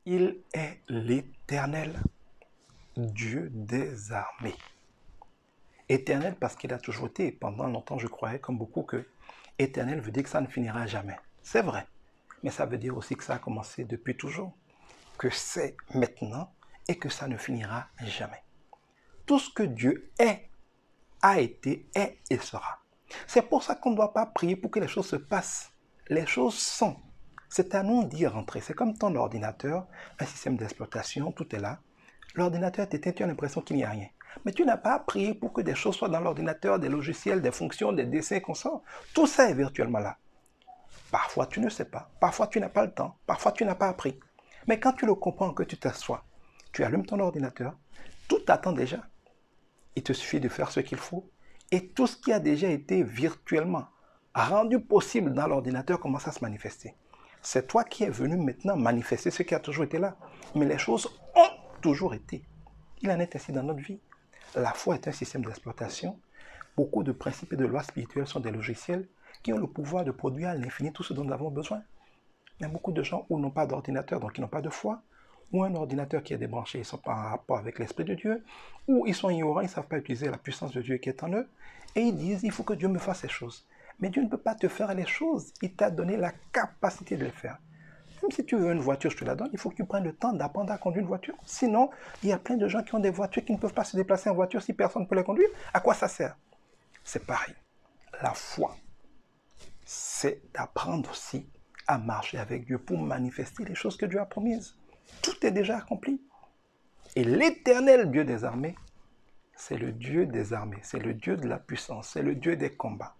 Il est l'Éternel, Dieu des armées. Éternel parce qu'il a toujours été. Pendant longtemps, je croyais comme beaucoup que éternel veut dire que ça ne finira jamais. C'est vrai. Mais ça veut dire aussi que ça a commencé depuis toujours. Que c'est maintenant et que ça ne finira jamais. Tout ce que Dieu est, a été, est et sera. C'est pour ça qu'on ne doit pas prier pour que les choses se passent. Les choses sont. C'est à nous d'y rentrer. C'est comme ton ordinateur, un système d'exploitation, tout est là. L'ordinateur est éteint, tu as l'impression qu'il n'y a rien. Mais tu n'as pas prié pour que des choses soient dans l'ordinateur, des logiciels, des fonctions, des dessins qu'on sort. Tout ça est virtuellement là. Parfois tu ne sais pas, parfois tu n'as pas le temps, parfois tu n'as pas appris. Mais quand tu le comprends, que tu t'assois, tu allumes ton ordinateur, tout t'attend déjà. Il te suffit de faire ce qu'il faut. Et tout ce qui a déjà été virtuellement rendu possible dans l'ordinateur commence à se manifester. C'est toi qui es venu maintenant manifester ce qui a toujours été là. Mais les choses ont toujours été. Il en est ainsi dans notre vie. La foi est un système d'exploitation. Beaucoup de principes et de lois spirituelles sont des logiciels qui ont le pouvoir de produire à l'infini tout ce dont nous avons besoin. Il y a beaucoup de gens où n'ont pas d'ordinateur, donc ils n'ont pas de foi, ou un ordinateur qui est débranché, ils ne sont pas en rapport avec l'Esprit de Dieu, ou ils sont ignorants, ils ne savent pas utiliser la puissance de Dieu qui est en eux, et ils disent, il faut que Dieu me fasse ces choses. Mais Dieu ne peut pas te faire les choses, il t'a donné la capacité de les faire. Même si tu veux une voiture, je te la donne, il faut que tu prennes le temps d'apprendre à conduire une voiture. Sinon, il y a plein de gens qui ont des voitures qui ne peuvent pas se déplacer en voiture si personne ne peut les conduire. À quoi ça sert? C'est pareil. La foi, c'est d'apprendre aussi à marcher avec Dieu pour manifester les choses que Dieu a promises. Tout est déjà accompli. Et l'Éternel Dieu des armées, c'est le Dieu des armées, c'est le Dieu de la puissance, c'est le Dieu des combats.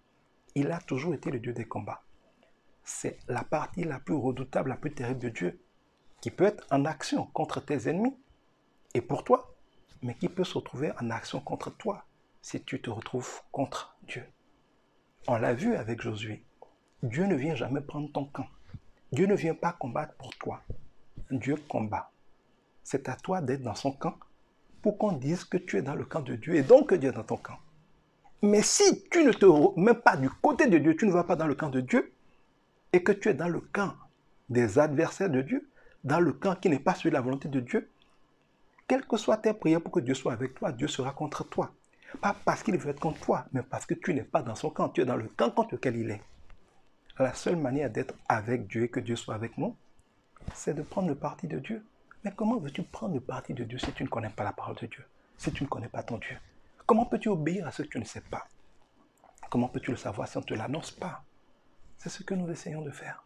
Il a toujours été le Dieu des combats. C'est la partie la plus redoutable, la plus terrible de Dieu, qui peut être en action contre tes ennemis et pour toi, mais qui peut se retrouver en action contre toi si tu te retrouves contre Dieu. On l'a vu avec Josué. Dieu ne vient jamais prendre ton camp. Dieu ne vient pas combattre pour toi. Dieu combat. C'est à toi d'être dans son camp pour qu'on dise que tu es dans le camp de Dieu et donc que Dieu est dans ton camp. Mais si tu ne te mets pas du côté de Dieu, tu ne vas pas dans le camp de Dieu et que tu es dans le camp des adversaires de Dieu, dans le camp qui n'est pas celui de la volonté de Dieu, quelles que soient tes prières pour que Dieu soit avec toi, Dieu sera contre toi. Pas parce qu'il veut être contre toi, mais parce que tu n'es pas dans son camp, tu es dans le camp contre lequel il est. La seule manière d'être avec Dieu et que Dieu soit avec nous, c'est de prendre le parti de Dieu. Mais comment veux-tu prendre le parti de Dieu si tu ne connais pas la parole de Dieu? Si tu ne connais pas ton Dieu? Comment peux-tu obéir à ce que tu ne sais pas? Comment peux-tu le savoir si on ne te l'annonce pas? C'est ce que nous essayons de faire.